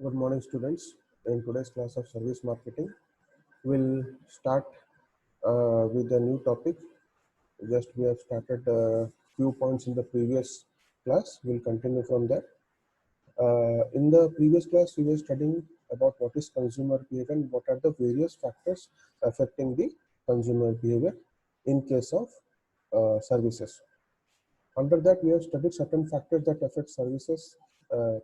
Good morning, students. In today's class of service marketing, we'll start with a new topic. Just we have started a few points in the previous class. We'll continue from there. In the previous class, we were studying about what is consumer behavior and what are the various factors affecting the consumer behavior in case of services. Under that, we have studied certain factors that affect services,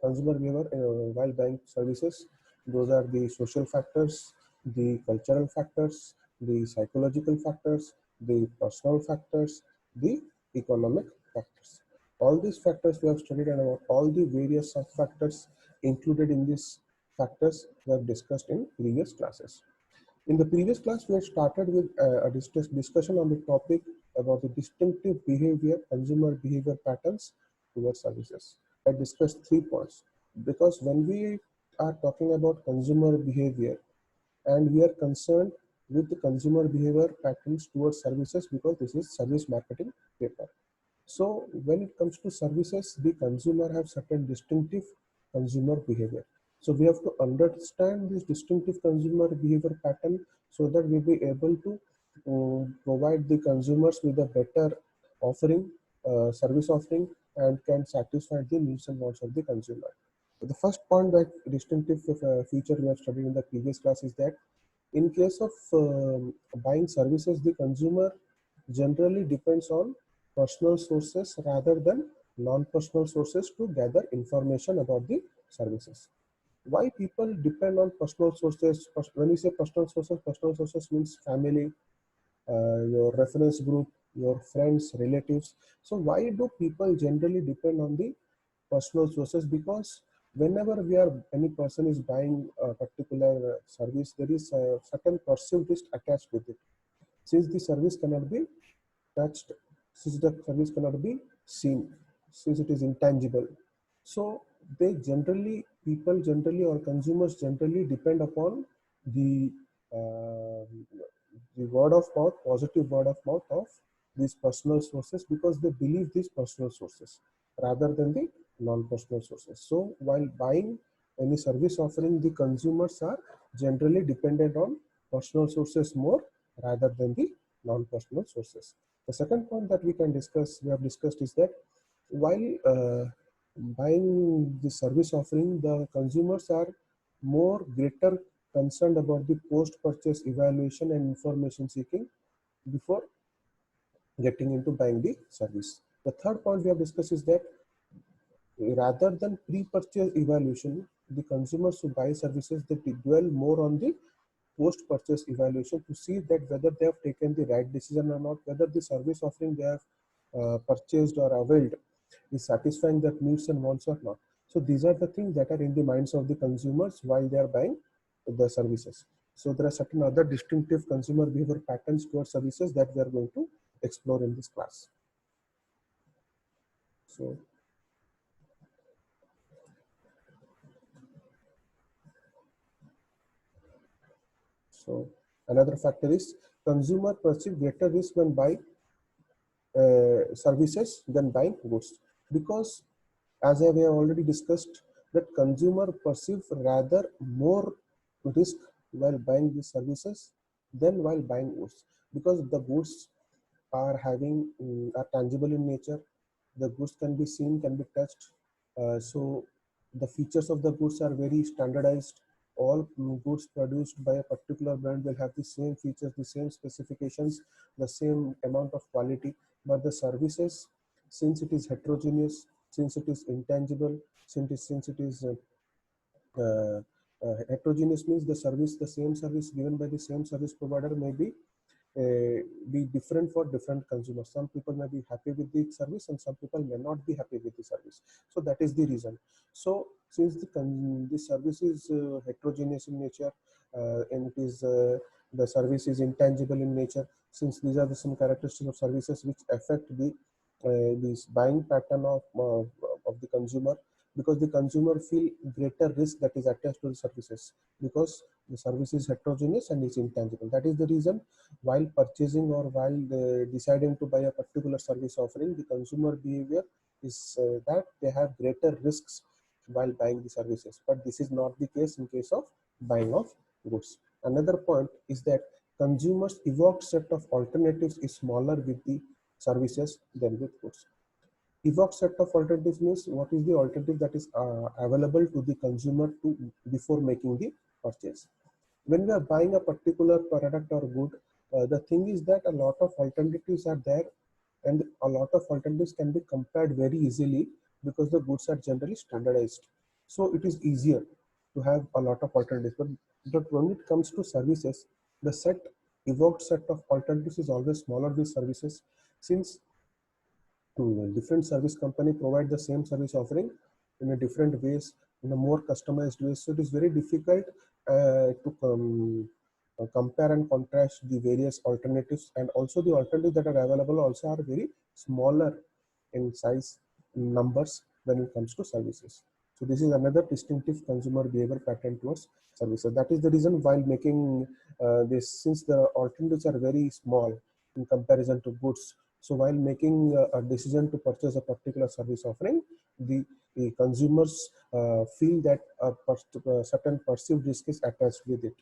consumer behavior while buying services. Those are the social factors, the cultural factors, the psychological factors, the personal factors, the economic factors. All these factors we have studied, and about all the various sub factors included in these factors we have discussed in previous classes. In the previous class, we had started with a discussion on the topic about the distinctive behavior, consumer behavior patterns towards services. I discussed 3 points because when we are talking about consumer behavior and we are concerned with the consumer behavior patterns towards services because this is service marketing paper. So when it comes to services, the consumer have certain distinctive consumer behavior. So we have to understand this distinctive consumer behavior pattern so that we'll be able to provide the consumers with a better offering, service offering, and can satisfy the needs and wants of the consumer. So the first point that distinctive feature we have studied in the previous class is that in case of buying services, the consumer generally depends on personal sources rather than non-personal sources to gather information about the services. Why people depend on personal sources? When we say personal sources means family, your reference group, your friends, relatives. So why do people generally depend on the personal sources? Because whenever any person is buying a particular service, there is a certain perceived risk attached with it. Since the service cannot be touched, since the service cannot be seen, since it is intangible. So people generally or consumers generally depend upon the uh, the word of mouth, positive word of mouth of these personal sources because they believe these personal sources rather than the non-personal sources. So while buying any service offering, the consumers are generally dependent on personal sources more rather than the non-personal sources. The second point that we have discussed is that while buying the service offering, the consumers are more greater concerned about the post-purchase evaluation and information seeking before getting into buying the service. The third point we have discussed is that rather than pre-purchase evaluation, the consumers who buy services they dwell more on the post-purchase evaluation to see that whether they have taken the right decision or not, whether the service offering they have purchased or availed is satisfying their needs and wants or not. So these are the things that are in the minds of the consumers while they are buying the services. So there are certain other distinctive consumer behavior patterns towards services that we are going to explore in this class. So, so another factor is consumer perceive greater risk when buying services than buying goods because as I have already discussed that consumer perceive rather more risk while buying these services than while buying goods because the goods are tangible in nature. The goods can be seen, can be touched. So the features of the goods are very standardized. All goods produced by a particular brand will have the same features, the same specifications, the same amount of quality. But the services, since it is heterogeneous, since it is intangible, uh, heterogeneous means the same service given by the same service provider may be different for different consumers. Some people may be happy with the service and some people may not be happy with the service. So that is the reason. So since the service is heterogeneous in nature and it is the service is intangible in nature, since these are some characteristics of services which affect the this buying pattern of the consumer because the consumer feel greater risk that is attached to the services because the service is heterogeneous and is intangible. That is the reason while purchasing or while deciding to buy a particular service offering, the consumer behavior is that they have greater risks while buying the services, but this is not the case in case of buying of goods. Another point is that consumers evoked set of alternatives is smaller with the services than with goods. Evoked set of alternatives means what is the alternative that is available to the consumer to before making the purchase. When we are buying a particular product or good, the thing is that a lot of alternatives are there, and a lot of alternatives can be compared very easily because the goods are generally standardized. So it is easier to have a lot of alternatives. But when it comes to services, the evoked set of alternatives is always smaller with services, since different service company provide the same service offering in a different ways, in a more customized ways. So it is very difficult to compare and contrast the various alternatives, and also the alternatives that are available also are very smaller in size, in numbers, when it comes to services. So this is another distinctive consumer behavior pattern towards services. That is the reason while making this, since the alternatives are very small in comparison to goods, so while making a decision to purchase a particular service offering, the consumers feel that a certain perceived risk is attached with it.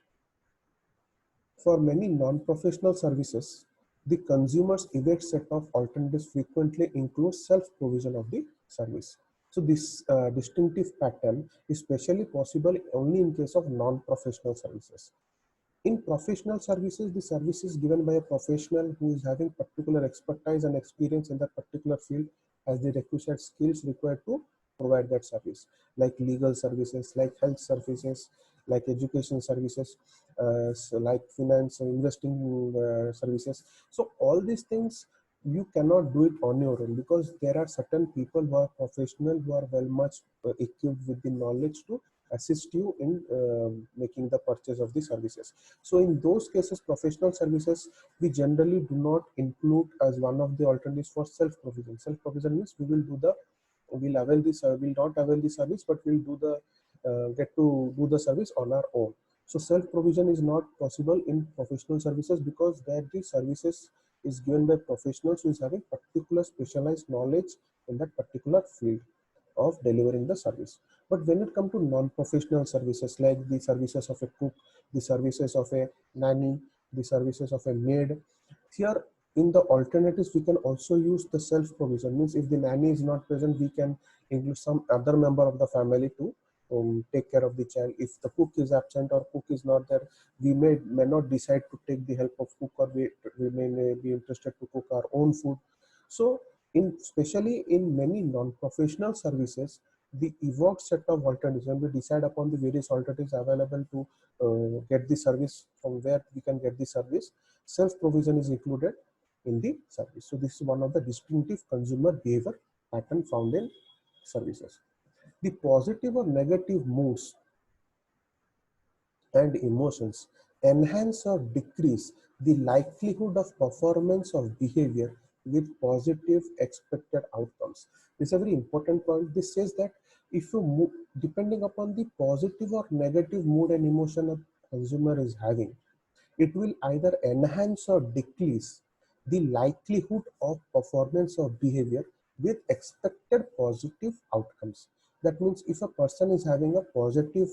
For many non-professional services, the consumer's event set of alternatives frequently includes self-provision of the service. So this distinctive pattern is especially possible only in case of non-professional services. In professional services, the service is given by a professional who is having particular expertise and experience in that particular field, as the requisite skills required to provide that service, like legal services, like health services, like education services, so like finance or investing services. So all these things you cannot do it on your own, because there are certain people who are professional, who are well much equipped with the knowledge to assist you in making the purchase of the services. So in those cases, professional services we generally do not include as one of the alternatives for self-provision. Self-provision means we'll avail this, will not avail the service, but we'll do the get to do the service on our own. So self-provision is not possible in professional services, because there the services is given by professionals who is having particular specialized knowledge in that particular field of delivering the service. But when it comes to non-professional services, like the services of a cook, the services of a nanny, the services of a maid, here in the alternatives we can also use the self-provision. Means if the nanny is not present, we can include some other member of the family to take care of the child. If the cook is absent or cook is not there, we may not decide to take the help of cook, or we may be interested to cook our own food. So especially in many non-professional services, the evoked set of alternatives, when we decide upon the various alternatives available to get the service from where we can get the service, self-provision is included in the service. So this is one of the distinctive consumer behavior pattern found in services. The positive or negative moods and emotions enhance or decrease the likelihood of performance of behavior with positive expected outcomes. This is a very important point. This says that if you move, depending upon the positive or negative mood and emotion a consumer is having, it will either enhance or decrease the likelihood of performance of behavior with expected positive outcomes. That means if a person is having a positive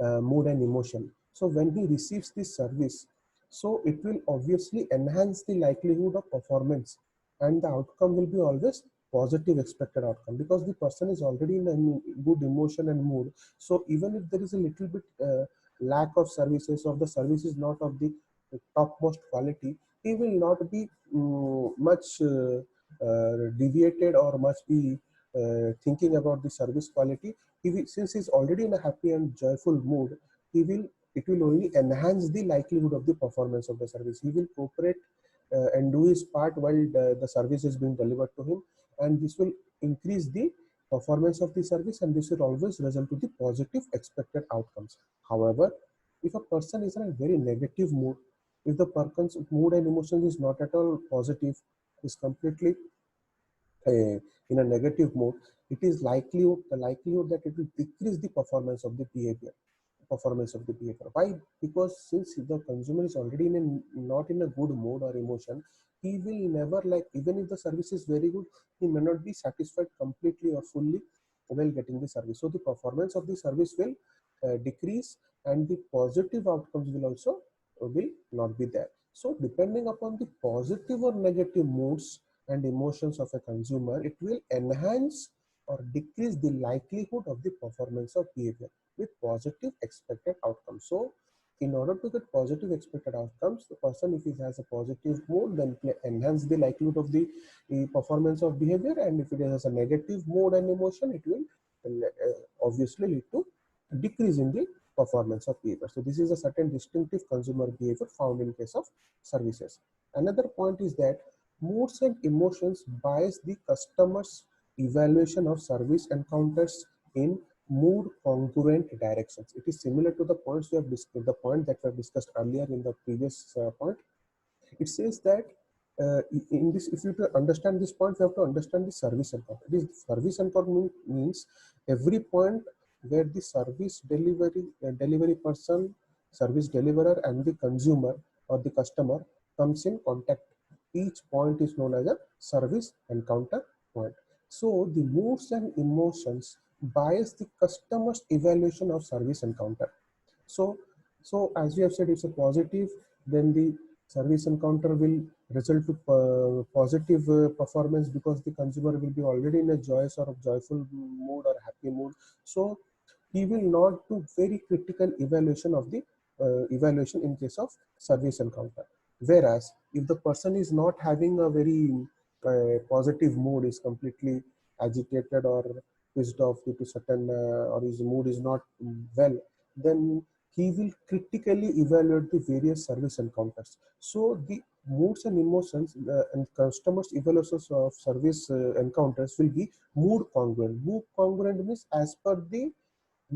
mood and emotion, so when he receives this service, so it will obviously enhance the likelihood of performance, and the outcome will be always positive expected outcome, because the person is already in a good emotion and mood. So even if there is a little bit lack of services, or the service is not of the topmost quality, he will not be much deviated or much be thinking about the service quality. Since he's already in a happy and joyful mood, it will only enhance the likelihood of the performance of the service. He will cooperate and do his part while the service is being delivered to him, and this will increase the performance of the service, and this will always result to the positive expected outcomes. However, if a person is in a very negative mood, if the person's mood and emotion is not at all positive, is completely in a negative mood, it is the likelihood that it will decrease the performance of the behavior. Why? Because since the consumer is already not in a good mood or emotion, he will never, like, even if the service is very good, he may not be satisfied completely or fully, while getting the service. So the performance of the service will decrease, and the positive outcomes will also will not be there. So depending upon the positive or negative moods and emotions of a consumer, it will enhance or decrease the likelihood of the performance of behavior with positive expected outcomes. So in order to get positive expected outcomes, the person, if he has a positive mood, then enhance the likelihood of the performance of behavior, and if it has a negative mood and emotion, it will obviously lead to decrease in the performance of behavior. So this is a certain distinctive consumer behavior found in case of services. Another point is that moods and emotions bias the customer's evaluation of service encounters in mood congruent directions. It is similar to the points we have discussed, the point that we have discussed earlier in the previous point. It says that in this, if you to understand this point, you have to understand the service encounter. This service encounter means every point where the service delivery person, service deliverer, and the consumer or the customer comes in contact. Each point is known as a service encounter point. So the moods and emotions bias the customer's evaluation of service encounter. So, as we have said, it's a positive, then the service encounter will result to positive performance, because the consumer will be already in a joyous or joyful mood or happy mood. So he will not do very critical evaluation of the evaluation in case of service encounter. Whereas if the person is not having a very positive mood, is completely agitated or pissed off due to certain or his mood is not well, then he will critically evaluate the various service encounters. So the moods and emotions and customers' evaluations of service encounters will be mood congruent. Mood congruent means as per the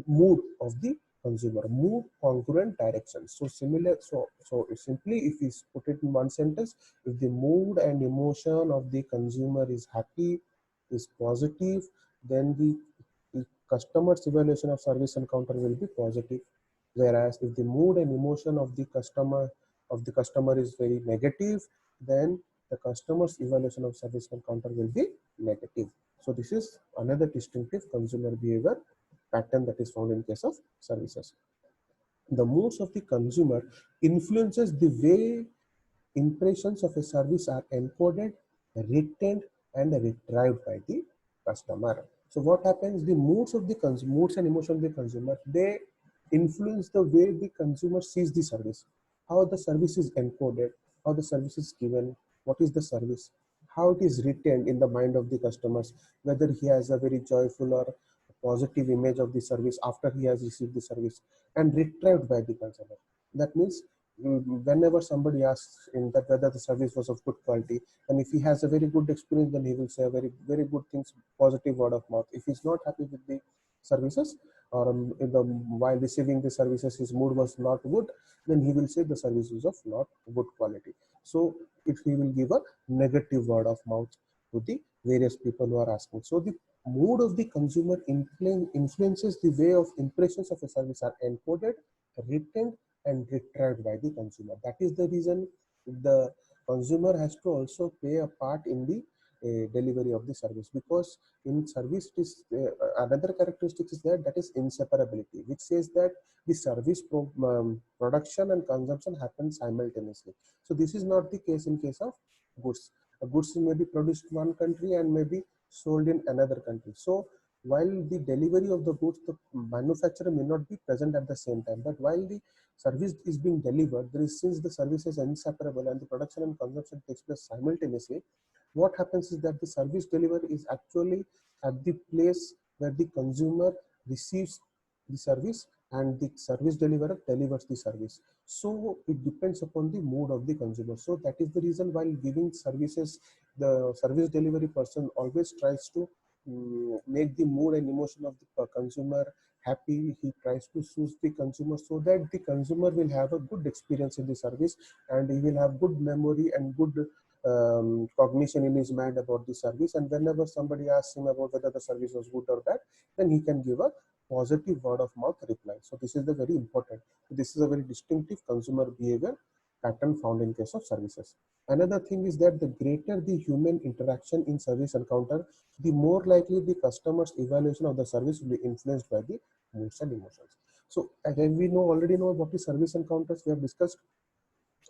mood of the consumer, mood congruent direction. So similar, so simply, if we put it in one sentence, if the mood and emotion of the consumer is happy, is positive, then the customer's evaluation of service encounter will be positive. Whereas if the mood and emotion of the customer is very negative, then the customer's evaluation of service encounter will be negative. So this is another distinctive consumer behavior pattern that is found in case of services. The moods of the consumer influences the way impressions of a service are encoded, retained, and retrieved by the customer. So what happens? The moods of the moods and emotions of the consumer, they influence the way the consumer sees the service, how the service is encoded, how the service is given, what is the service, how it is retained in the mind of the customers, whether he has a very joyful or positive image of the service after he has received the service, and retrieved by the consumer. That means whenever somebody asks in that whether the service was of good quality, and if he has a very good experience, then he will say a very good things, positive word of mouth. If he's not happy with the services, or while receiving the services his mood was not good, then he will say the service is of not good quality. So if he will give a negative word of mouth to the various people who are asking. So the mood of the consumer influences the way of impressions of a service are encoded, retained, and retrieved by the consumer. That is the reason the consumer has to also play a part in the delivery of the service, because in service is another characteristic is that is inseparability, which says that the service production and consumption happen simultaneously. So this is not the case in case of goods. Goods may be produced in one country and may be sold in another country. So while the delivery of the goods, the manufacturer may not be present at the same time, but while the service is being delivered, there is, since the service is inseparable and the production and consumption takes place simultaneously, what happens is that the service delivery is actually at the place where the consumer receives the service and the service deliverer delivers the service. So it depends upon the mood of the consumer. So that is the reason while giving services, the service delivery person always tries to make the mood and emotion of the consumer happy. He tries to soothe the consumer so that the consumer will have a good experience in the service, and he will have good memory and good cognition in his mind about the service. And whenever somebody asks him about whether the service was good or bad, then he can give a positive word of mouth reply. So this is the very important. This is a very distinctive consumer behavior pattern found in case of services. Another thing is that the greater the human interaction in service encounter, the more likely the customer's evaluation of the service will be influenced by the moods and emotions. So again, we already know about the service encounters we have discussed.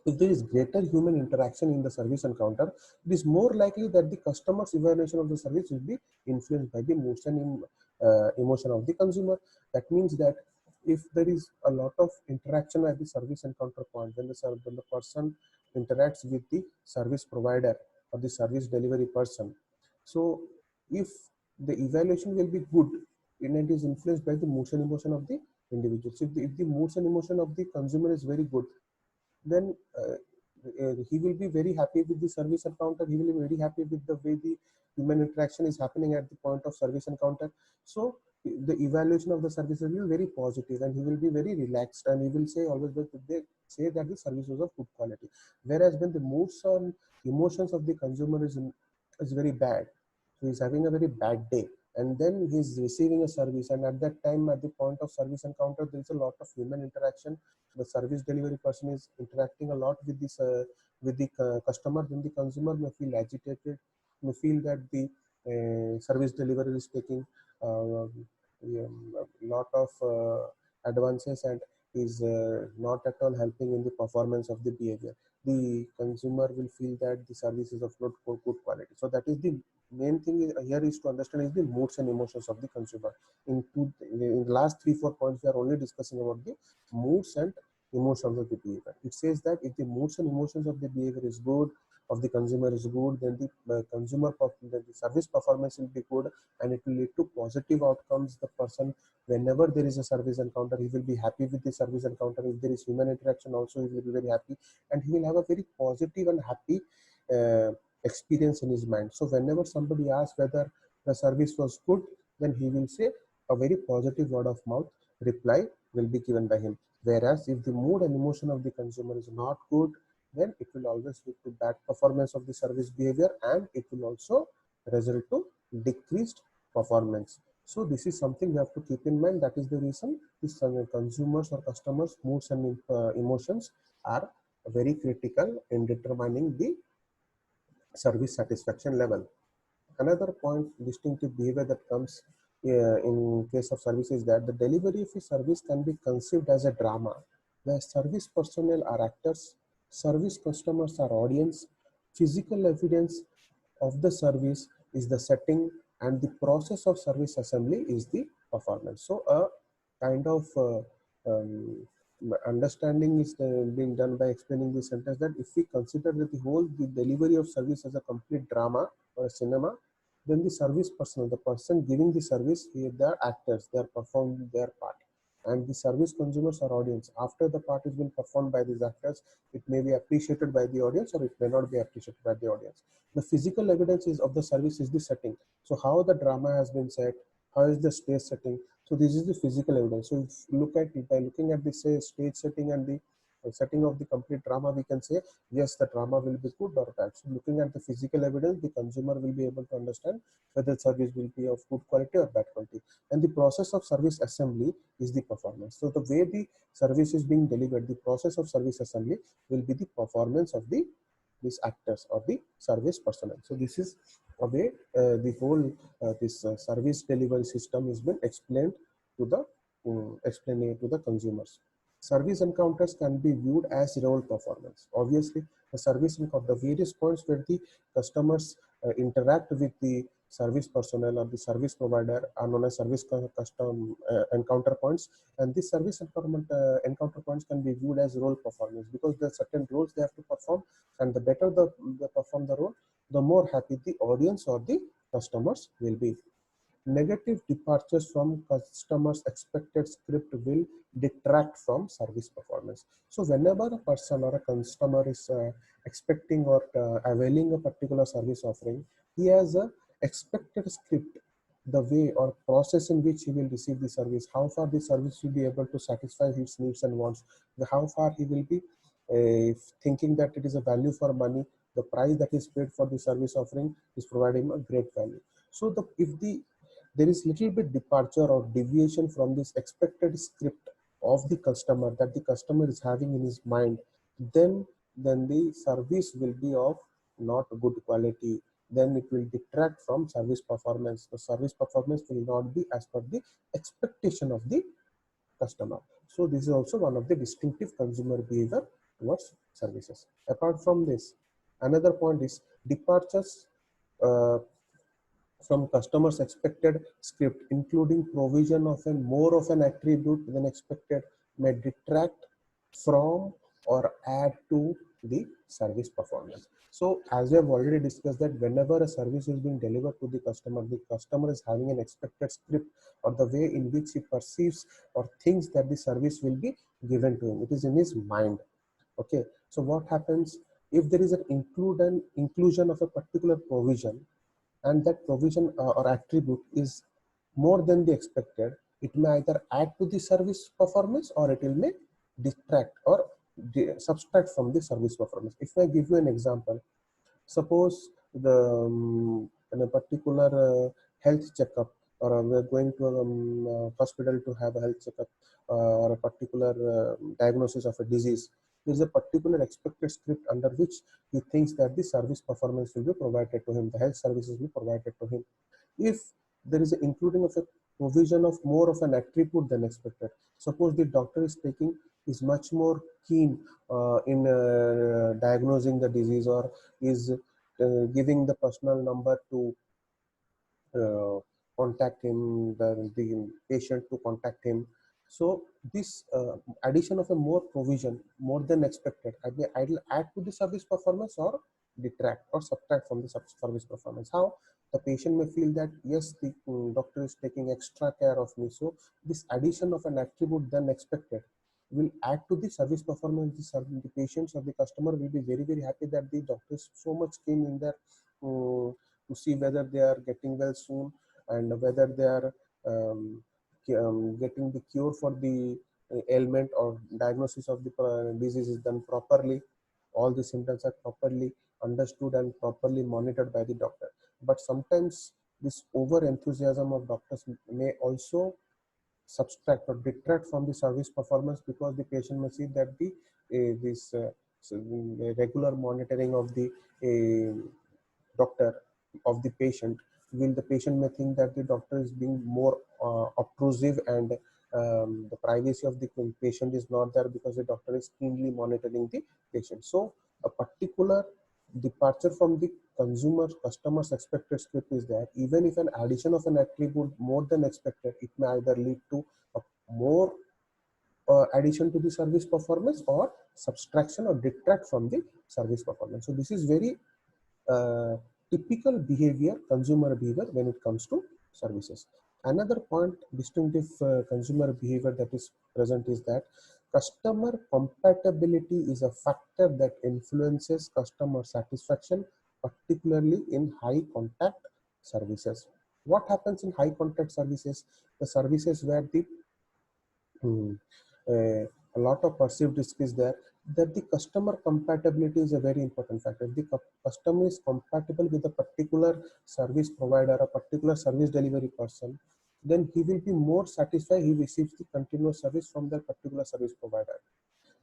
If there is greater human interaction in the service encounter, it is more likely that the customer's evaluation of the service will be influenced by the moods and emotion of the consumer. That means that if there is a lot of interaction at the service encounter point, when the person interacts with the service provider or the service delivery person, so if the evaluation will be good, and it is influenced by the moods and emotion of the individuals. If the moods and emotion of the consumer is very good, then he will be very happy with the service encounter. He will be very happy with the way the human interaction is happening at the point of service encounter. So the evaluation of the service will be very positive, and he will be very relaxed, and he will say always that they say that the service was of good quality. Whereas when the moods and emotions of the consumer is very bad, so he's having a very bad day, and then he's receiving a service, and at that time, at the point of service encounter, there is a lot of human interaction. The service delivery person is interacting a lot with this with the customer. Then the consumer may feel agitated, may feel that the service delivery is taking a lot of advances and is not at all helping in the performance of the behavior. The consumer will feel that the service is of not good quality. So that is the main thing here is to understand is the moods and emotions of the consumer. In the last 3-4 points, we are only discussing about the moods and emotions of the behavior. It says that if the moods and emotions of the behavior is good, of the consumer is good, then then the service performance will be good, and it will lead to positive outcomes. The person, whenever there is a service encounter, he will be happy with the service encounter. If there is human interaction also, he will be very happy, and he will have a very positive and happy uh, experience in his mind. So whenever somebody asks whether the service was good, then he will say a very positive word of mouth reply will be given by him. Whereas if the mood and emotion of the consumer is not good, then it will always lead to bad performance of the service behavior, and it will also result to decreased performance. So this is something we have to keep in mind. That is the reason this consumers or customers moods and emotions are very critical in determining the service satisfaction level. Another point, distinctive behavior that comes in case of service is that the delivery of a service can be conceived as a drama, where service personnel are actors, service customers are audience, physical evidence of the service is the setting, and the process of service assembly is the performance. So a kind of understanding is being done by explaining this sentence, that if we consider that the delivery of service as a complete drama or a cinema, then the service personnel, the person giving the service, they are actors, they are performing their part, and the service consumers are audience. After the part has been performed by these actors, it may be appreciated by the audience or it may not be appreciated by the audience. The physical evidence is of the service is the setting. So how the drama has been set, how is the stage setting. So this is the physical evidence. So if you look at it by looking at the stage setting and the setting of the complete drama, we can say yes, the drama will be good or bad. So looking at the physical evidence, the consumer will be able to understand whether the service will be of good quality or bad quality. And the process of service assembly is the performance. So the way the service is being delivered, the process of service assembly will be the performance of these actors or the service personnel. So this is a way the whole this service delivery system has been explained to the explaining to the consumers. Service encounters can be viewed as role performance. Obviously, the service encounter, the various points where the customers interact with the service personnel or the service provider are known as service custom encounter points, and these service encounter points can be viewed as role performance, because there are certain roles they have to perform, and the better they perform the role, the more happy the audience or the customers will be. Negative departures from customers' expected script will detract from service performance. So whenever a person or a customer is expecting or availing a particular service offering, he has a expected script, the way or process in which he will receive the service, how far the service will be able to satisfy his needs and wants, how far he will be thinking that it is a value for money, the price that is paid for the service offering is providing a great value. So if there is little bit departure or deviation from this expected script of the customer that the customer is having in his mind, then then the service will be of not good quality, then it will detract from service performance. The service performance will not be as per the expectation of the customer. So this is also one of the distinctive consumer behavior towards services. Apart from this, another point is departures uh, from customers expected script, including provision of a more of an attribute than expected, may detract from or add to the service performance. So as we have already discussed that whenever a service is being delivered to the customer is having an expected script or the way in which he perceives or thinks that the service will be given to him. It is in his mind. Okay. So what happens if there is an inclusion of a particular provision, and that provision or attribute is more than the expected, it may either add to the service performance or it will may detract or subtract from the service performance. If I give you an example, suppose in a particular health checkup, or we are going to a hospital to have a health checkup or a particular diagnosis of a disease. There is a particular expected script under which he thinks that the service performance will be provided to him, the health services will be provided to him. If there is an including of a provision of more of an attribute than expected, suppose the doctor is much more keen in diagnosing the disease, or is giving the personal number to uh, contact him, the patient to contact him. So this addition of a more provision, more than expected, I'll add to the service performance or detract or subtract from the service performance. How? The patient may feel that yes, the doctor is taking extra care of me. So this addition of an attribute than expected will add to the service performance. The patients or the customer will be very, very happy that the doctor is so much keen in their to see whether they are getting well soon, and whether they are getting the cure for the ailment or diagnosis of the disease is done properly. All the symptoms are properly understood and properly monitored by the doctor. But sometimes this over enthusiasm of doctors may also subtract or detract from the service performance, because the patient may see that the this regular monitoring of the doctor of the patient, will the patient may think that the doctor is being more obtrusive, and the privacy of the patient is not there because the doctor is keenly monitoring the patient. So a particular departure from the customer's expected script is that even if an addition of an attribute more than expected, it may either lead to a more addition to the service performance, or subtraction or detract from the service performance. So this is very uh, typical behavior, consumer behavior when it comes to services. Another point, distinctive consumer behavior that is present is that customer compatibility is a factor that influences customer satisfaction, particularly in high contact services. What happens in high contact services? The services where the Hmm. A lot of perceived risk is there, that the customer compatibility is a very important factor. If the customer is compatible with a particular service provider, a particular service delivery person, then he will be more satisfied. He receives the continuous service from that particular service provider.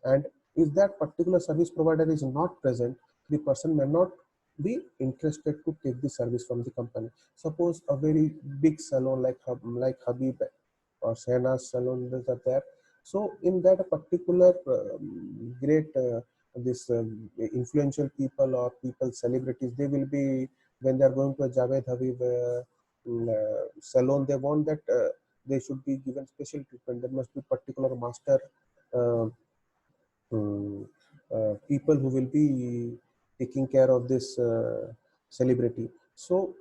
And if that particular service provider is not present, the person may not be interested to take the service from the company. Suppose a very big salon like Habib or Shehnaaz salon is there. So in that particular great this influential people or people celebrities, they will be, when they are going to a Javed Habib salon, they want that they should be given special treatment. There must be particular master uh, um, people who will be taking care of this celebrity. So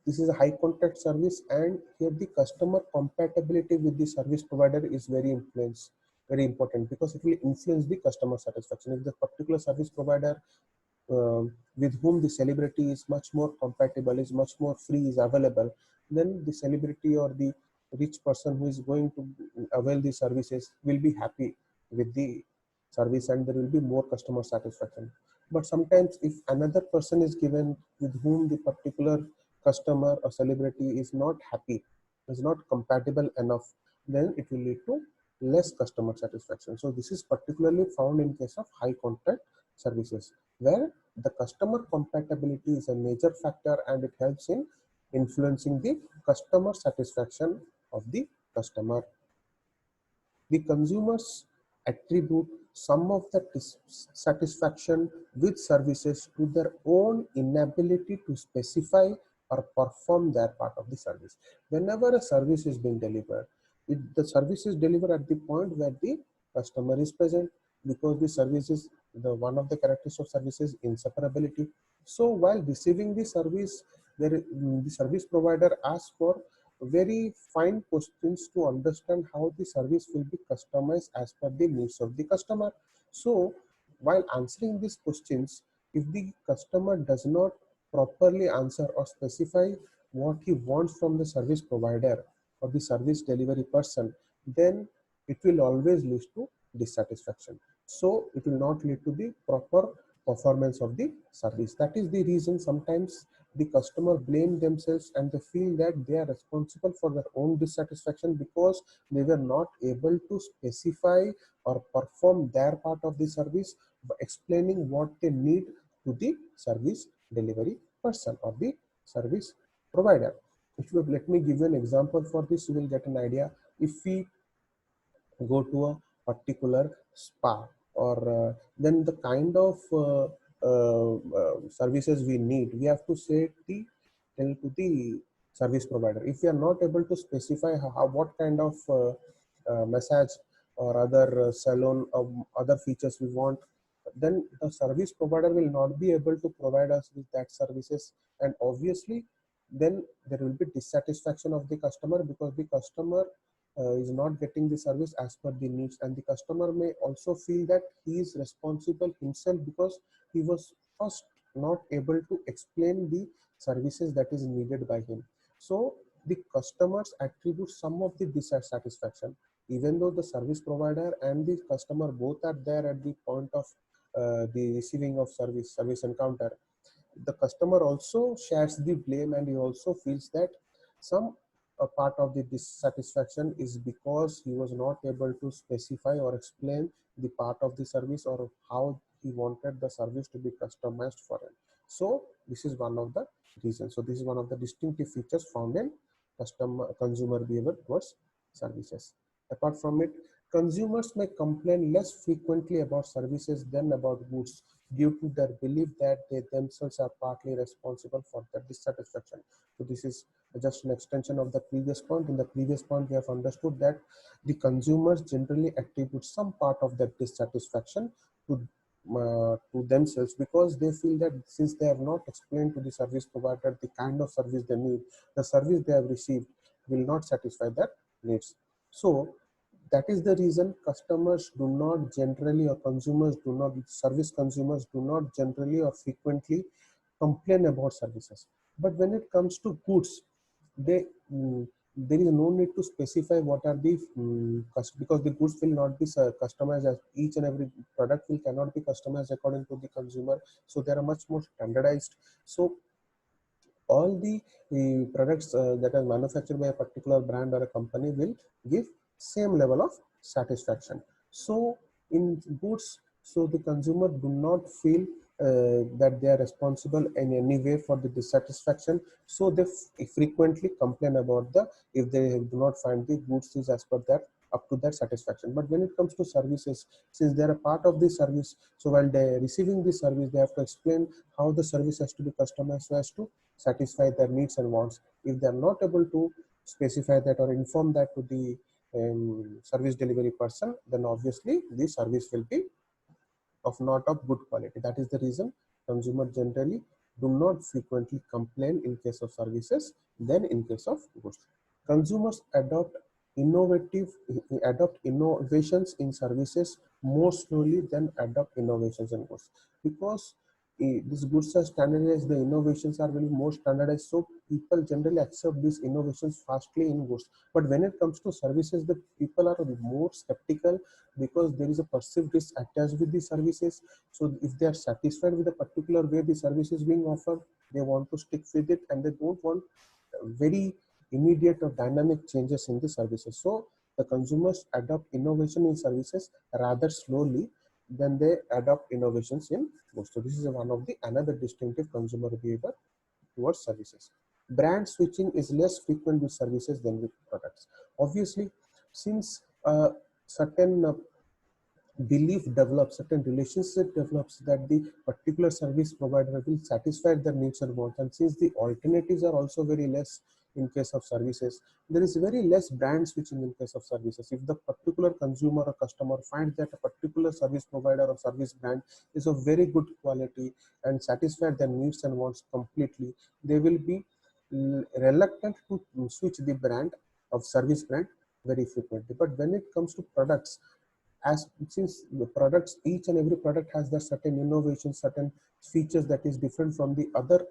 this is a high contact service, and here the customer compatibility with the service provider is very important, because it will influence the customer satisfaction. If the particular service provider with whom the celebrity is much more compatible, is much more free, is available, then the celebrity or the rich person who is going to avail the services will be happy with the service, and there will be more customer satisfaction. But sometimes if another person is given with whom the particular customer or celebrity is not happy, is not compatible enough, then it will lead to less customer satisfaction. So this is particularly found in case of high contact services, where the customer compatibility is a major factor and it helps in influencing the customer satisfaction of the customer. The consumers attribute some of the dissatisfaction with services to their own inability to specify or perform their part of the service. Whenever a service is being delivered, the service is delivered at the point where the customer is present, because the service is the one of the characteristics of service is inseparability. So while receiving the service, the service provider asks for very fine questions to understand how the service will be customized as per the needs of the customer. So while answering these questions, if the customer does not properly answer or specify what he wants from the service provider or the service delivery person, then it will always lead to dissatisfaction. So it will not lead to the proper performance of the service. That is the reason sometimes the customer blame themselves and they feel that they are responsible for their own dissatisfaction because they were not able to specify or perform their part of the service by explaining what they need to the service delivery person or the service provider. If you let me give you an example for this, you will get an idea. If we go to a particular spa, or then the kind of services we need, we have to say tell to the service provider. If we are not able to specify what kind of massage or other salon or other features we want, then the service provider will not be able to provide us with that services, and obviously then there will be dissatisfaction of the customer, because the customer is not getting the service as per the needs, and the customer may also feel that he is responsible himself because he was first not able to explain the services that is needed by him. So the customers attribute some of the dissatisfaction, even though the service provider and the customer both are there at the point of the receiving of service encounter. The customer also shares the blame, and he also feels that some a part of the dissatisfaction is because he was not able to specify or explain the part of the service or how he wanted the service to be customized for him. So this is one of the reasons. So this is one of the distinctive features found in consumer behavior towards services. Apart from it, consumers may complain less frequently about services than about goods, due to their belief that they themselves are partly responsible for their dissatisfaction. So this is just an extension of the previous point. In the previous point, we have understood that the consumers generally attribute some part of their dissatisfaction to themselves, because they feel that since they have not explained to the service provider the kind of service they need, the service they have received will not satisfy their needs. So that is the reason customers do not generally, or consumers do not, service consumers do not generally or frequently complain about services. But when it comes to goods, they there is no need to specify what are the because the goods will not be customized, as each and every product will cannot be customized according to the consumer, so they are much more standardized. So all the products that are manufactured by a particular brand or a company will give same level of satisfaction. So in goods, so the consumer do not feel that they are responsible in any way for the dissatisfaction, so they frequently complain about the if they do not find the goods is as per their up to their satisfaction. But when it comes to services, since they are a part of the service, so while they are receiving the service, they have to explain how the service has to be customized so as to satisfy their needs and wants. If they are not able to specify that or inform that to the service delivery person, then obviously the service will be of not of good quality. That is the reason consumers generally do not frequently complain in case of services than in case of goods. Consumers innovative adopt innovations in services more slowly than adopt innovations in goods, because these goods are standardized, the innovations are very more standardized, so people generally accept these innovations fastly in goods. But when it comes to services, the people are more skeptical, because there is a perceived risk attached with the services. So if they are satisfied with a particular way the service is being offered, they want to stick with it, and they don't want very immediate or dynamic changes in the services. So the consumers adopt innovation in services rather slowly, then they adopt innovations in goods. So this is one of the another distinctive consumer behavior towards services. Brand switching is less frequent with services than with products. Obviously, since certain belief develops, certain relationship develops that the particular service provider will satisfy their needs and wants, and since the alternatives are also very less in case of services, there is very less brand switching in case of services. If the particular consumer or customer finds that a particular service provider or service brand is of very good quality and satisfy their needs and wants completely, they will be reluctant to switch the brand of service brand very frequently. But when it comes to products, as since the products, each and every product has the certain innovation, certain features that is different from the other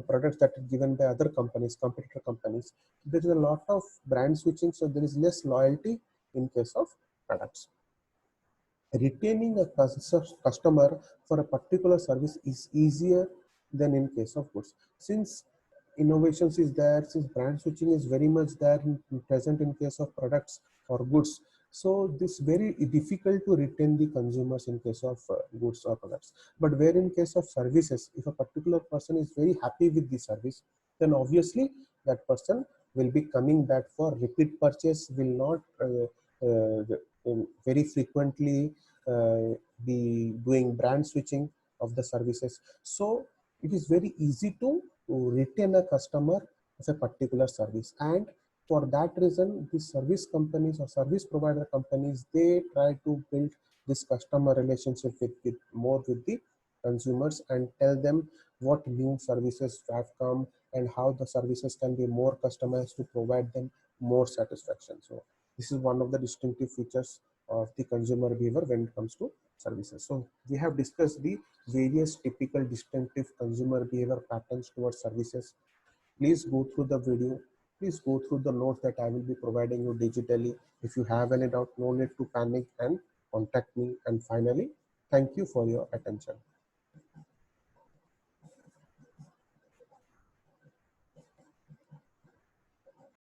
products that are given by other companies, competitor companies, there is a lot of brand switching, so there is less loyalty in case of products. Retaining a customer for a particular service is easier than in case of goods, since innovations is there, since brand switching is very much there present in case of products or goods. So this very difficult to retain the consumers in case of goods or products. But where in case of services, if a particular person is very happy with the service, then obviously that person will be coming back for repeat purchase, will not very frequently be doing brand switching of the services. So it is very easy to retain a customer of a particular service, and for that reason the service companies or service provider companies, they try to build this customer relationship with more with the consumers and tell them what new services have come and how the services can be more customized to provide them more satisfaction. So this is one of the distinctive features of the consumer behavior when it comes to services. So we have discussed the various typical distinctive consumer behavior patterns towards services. Please go through the video. Please go through the notes that I will be providing you digitally. If you have any doubt, no need to panic and contact me. And finally, thank you for your attention.